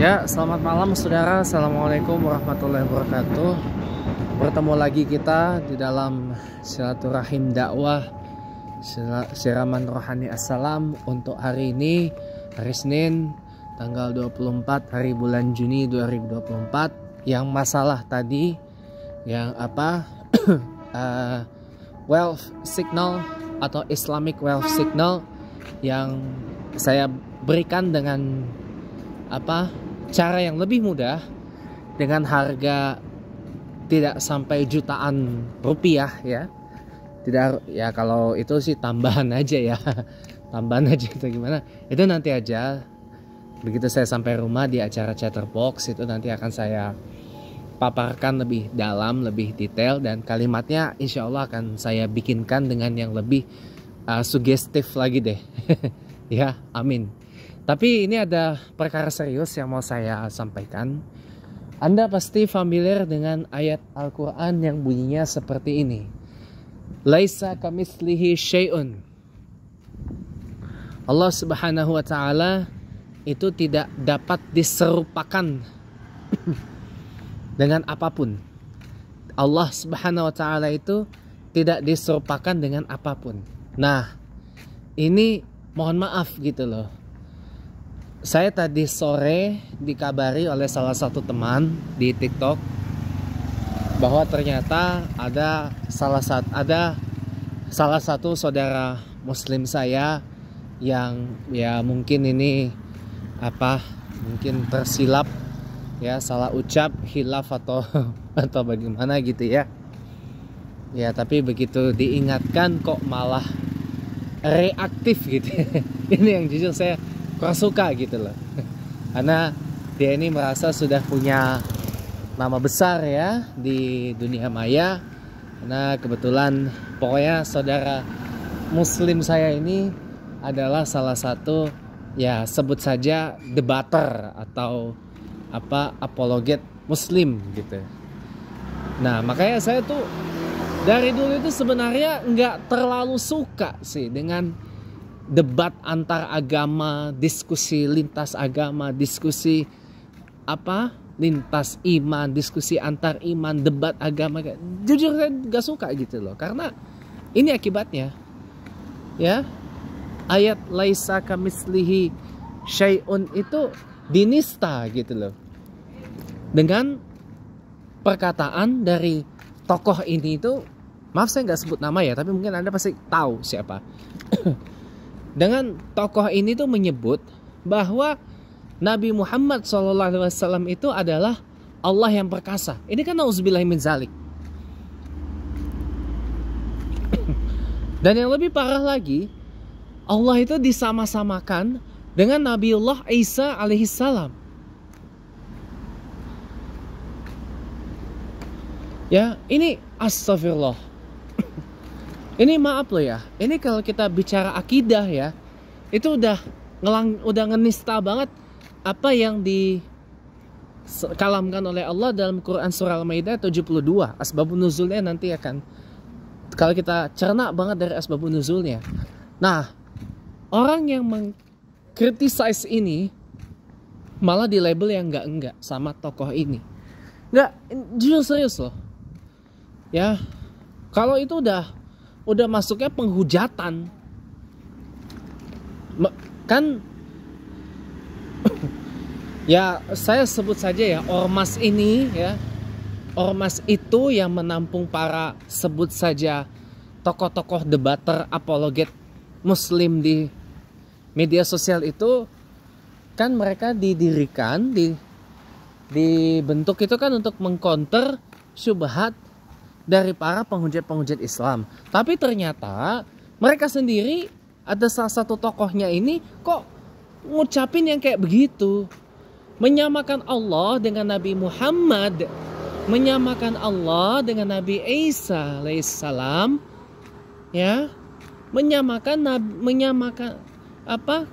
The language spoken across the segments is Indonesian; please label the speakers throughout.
Speaker 1: Ya, selamat malam saudara. Assalamualaikum warahmatullahi wabarakatuh. Bertemu lagi kita di dalam silaturahim dakwah siraman rohani assalam untuk hari ini, hari Senin, tanggal 24 hari bulan Juni 2024. Yang masalah tadi yang wealth signal atau Islamic wealth signal yang saya berikan dengan cara yang lebih mudah dengan harga tidak sampai jutaan rupiah ya. Tidak ya, kalau itu sih tambahan aja ya. Tambahan aja itu gimana? Itu nanti aja. Begitu saya sampai rumah di acara Chatterbox itu nanti akan saya paparkan lebih dalam, lebih detail, dan kalimatnya insya Allah akan saya bikinkan dengan yang lebih sugestif lagi deh. Ya, amin. Tapi ini ada perkara serius yang mau saya sampaikan. Anda pasti familiar dengan ayat Al-Quran yang bunyinya seperti ini. Laisa kamitslihi syai'un. Allah Subhanahu wa ta'ala itu tidak dapat diserupakan dengan apapun. Allah Subhanahu wa ta'ala itu tidak diserupakan dengan apapun. Nah, ini mohon maaf gitu loh. Saya tadi sore dikabari oleh salah satu teman di TikTok bahwa ternyata ada salah satu saudara muslim saya yang ya mungkin ini mungkin tersilap ya, salah ucap, hilaf atau bagaimana gitu ya. Ya, tapi begitu diingatkan kok malah reaktif gitu. Ini yang jujur saya kurang suka gitu loh. Karena dia ini merasa sudah punya nama besar ya di dunia maya. Karena kebetulan pokoknya saudara muslim saya ini adalah salah satu ya, sebut saja debater atau apologet muslim gitu. Nah, makanya saya tuh dari dulu itu sebenarnya nggak terlalu suka sih dengan debat antar agama, diskusi lintas agama, diskusi lintas iman, diskusi antar iman, debat agama. Jujur saya gak suka gitu loh. Karena ini akibatnya ya, ayat laisa kamitslihi syai'un itu dinista gitu loh dengan perkataan dari tokoh ini itu. Maaf saya gak sebut nama ya, tapi mungkin Anda pasti tahu siapa. Dengan tokoh ini tuh menyebut bahwa Nabi Muhammad SAW itu adalah Allah yang perkasa. Ini kan nauzubillahi min zalik. Dan yang lebih parah lagi, Allah itu disama-samakan dengan Nabiullah Isa alaihissalam. Ya, ini astagfirullah. Ini maaf loh ya, ini kalau kita bicara akidah ya, itu udah ngenista banget apa yang dikalamkan oleh Allah dalam Quran surah Al-Maidah 72. Asbabun nuzulnya nanti akan, kalau kita cerna banget dari asbabun nuzulnya. Nah, orang yang mengkritisize ini malah di label yang enggak sama tokoh ini. Enggak, jujur serius loh. Ya, kalau itu udah masuknya penghujatan kan. Ya, saya sebut saja ya, ormas ini ya, ormas itu yang menampung para sebut saja tokoh-tokoh debater apologet muslim di media sosial itu kan, mereka didirikan, dibentuk itu kan untuk mengcounter syubhat dari para penghujat-penghujat Islam. Tapi ternyata mereka sendiri, ada salah satu tokohnya ini kok ngucapin yang kayak begitu. Menyamakan Allah dengan Nabi Muhammad, menyamakan Allah dengan Nabi Isa alaihissalam, ya, menyamakan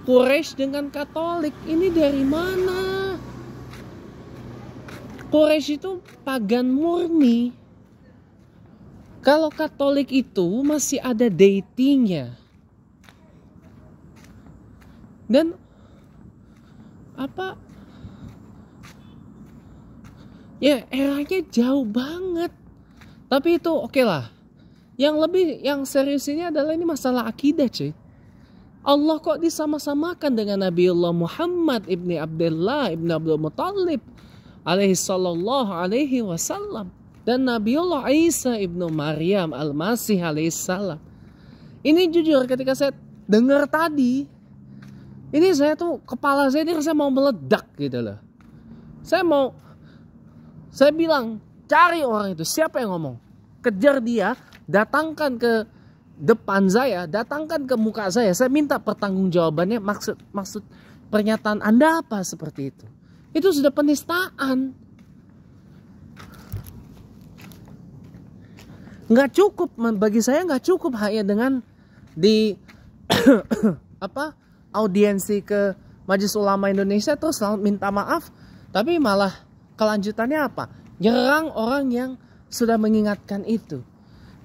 Speaker 1: Quraisy dengan Katolik. Ini dari mana? Quraisy itu pagan murni. Kalau Katolik itu masih ada deitynya. Dan Ya eranya jauh banget. Tapi itu oke lah. Yang serius ini adalah ini masalah akidah, cuy. Allah kok disama-samakan dengan Nabiullah Muhammad ibni Abdullah ibni Abdul Muttalib alaihi sallallahu alaihi wasallam dan Nabiullah Isa ibnu Maryam al-Masih alaihi salam. Ini jujur ketika saya dengar tadi, ini saya tuh kepala saya ini rasanya mau meledak gitu loh. Saya bilang cari orang itu, siapa yang ngomong, kejar dia, datangkan ke depan saya, datangkan ke muka saya minta pertanggungjawabannya. Maksud pernyataan Anda apa seperti itu? Itu sudah penistaan. Nggak cukup, bagi saya nggak cukup hanya dengan di audiensi ke Majelis Ulama Indonesia terus minta maaf, tapi malah kelanjutannya apa? Nyerang orang yang sudah mengingatkan itu.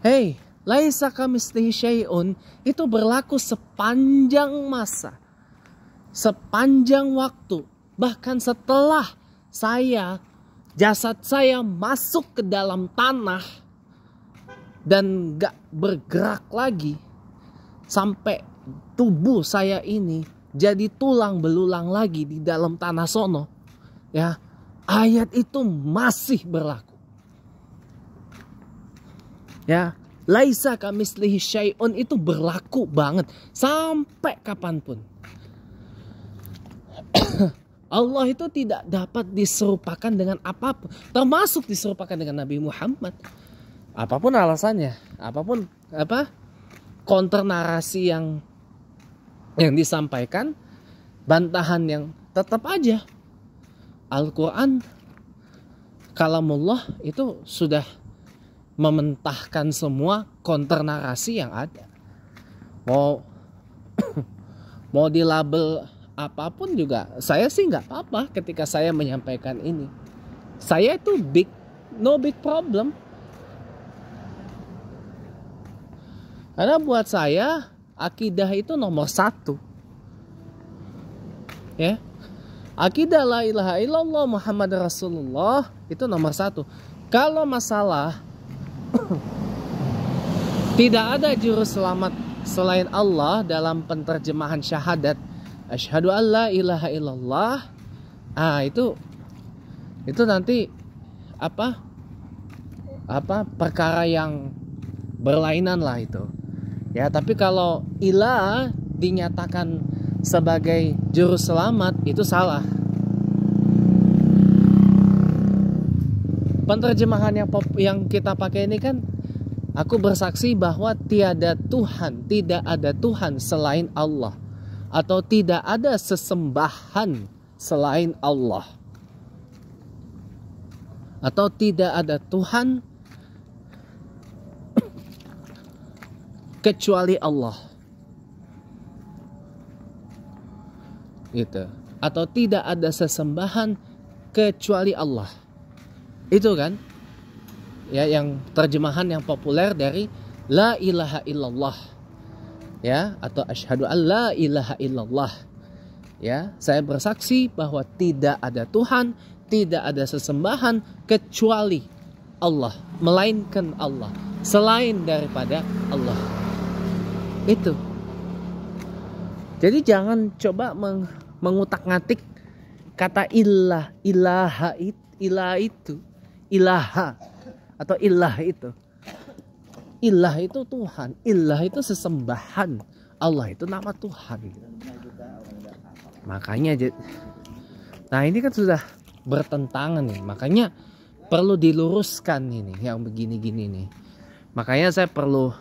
Speaker 1: Hey, laisa kamitslihi syai'un itu berlaku sepanjang masa, sepanjang waktu, bahkan setelah jasad saya masuk ke dalam tanah dan gak bergerak lagi, sampai tubuh saya ini jadi tulang belulang lagi di dalam tanah sono, ya, ayat itu masih berlaku, ya. Laisa kamitslihi syai'un itu berlaku banget sampai kapanpun. Allah itu tidak dapat diserupakan dengan apapun, termasuk diserupakan dengan Nabi Muhammad. Apapun alasannya, apapun counter narasi yang disampaikan, bantahan yang tetap aja Al-Quran kalamullah itu sudah mementahkan semua counter narasi yang ada. Mau dilabel apapun juga, saya sih nggak apa-apa ketika saya menyampaikan ini. Saya itu no big problem. Karena buat saya akidah itu nomor 1. Ya, akidah la ilaha illallah Muhammad Rasulullah itu nomor 1. Kalau masalah tidak ada juru selamat selain Allah dalam penterjemahan syahadat asyhadu alla ilaha illallah, itu nanti perkara yang berlainan lah itu, ya. Tapi kalau ilah dinyatakan sebagai juru selamat, itu salah. Penterjemahan yang kita pakai ini kan, aku bersaksi bahwa tidak ada Tuhan selain Allah, atau tidak ada sesembahan selain Allah, atau tidak ada Tuhan kecuali Allah, gitu. Atau tidak ada sesembahan kecuali Allah. Itu kan, ya, yang terjemahan yang populer dari la ilaha illallah, ya, atau asyhadu alla ilaha illallah, ya. Saya bersaksi bahwa tidak ada Tuhan, tidak ada sesembahan kecuali Allah, melainkan Allah, selain daripada Allah. Itu. Jadi jangan coba mengutak-ngatik kata ilaha atau ilah itu. Ilah itu Tuhan, ilah itu sesembahan, Allah itu nama Tuhan. Makanya, nah ini kan sudah bertentangan nih. Makanya perlu diluruskan ini yang begini-gini nih. Makanya saya perlu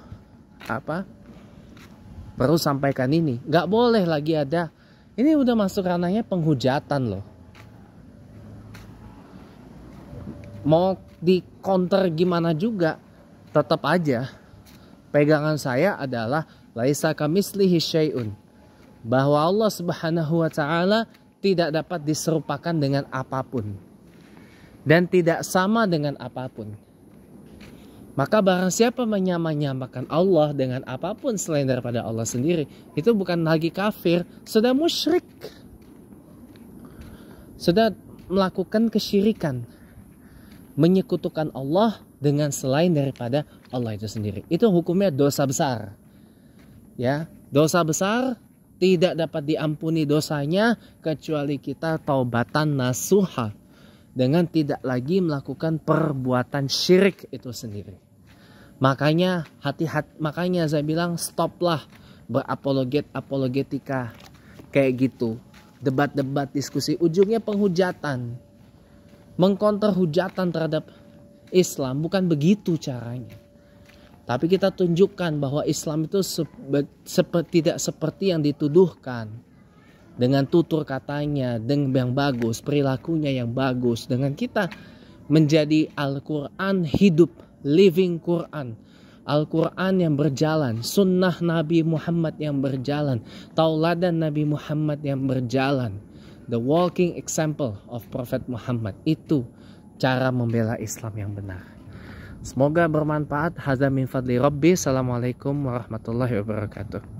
Speaker 1: sampaikan ini. Gak boleh lagi ada, ini udah masuk ranahnya penghujatan loh. Mau di counter gimana juga, tetap aja pegangan saya adalah laisa kamitslihi syai'un, bahwa Allah Subhanahu wa taala tidak dapat diserupakan dengan apapun dan tidak sama dengan apapun. Maka barang siapa menyamakan Allah dengan apapun selain daripada Allah sendiri, itu bukan lagi kafir, sudah musyrik, sudah melakukan kesyirikan. menyekutukan Allah dengan selain daripada Allah itu sendiri. Itu hukumnya dosa besar. Ya, dosa besar tidak dapat diampuni dosanya kecuali kita taubatan nasuha, dengan tidak lagi melakukan perbuatan syirik itu sendiri. Makanya hati-hati, makanya saya bilang stoplah berapologetika kayak gitu. Debat-debat, diskusi, ujungnya penghujatan. Mengkonter hujatan terhadap Islam, bukan begitu caranya. Tapi kita tunjukkan bahwa Islam itu tidak seperti yang dituduhkan. Dengan tutur katanya, dengan yang bagus, perilakunya yang bagus. Dengan kita menjadi Al-Quran hidup, living Quran. Al-Quran yang berjalan, sunnah Nabi Muhammad yang berjalan, tauladan Nabi Muhammad yang berjalan. The walking example of Prophet Muhammad. Itu cara membela Islam yang benar. Semoga bermanfaat. Hadza min fadli Rabbi. Assalamualaikum warahmatullahi wabarakatuh.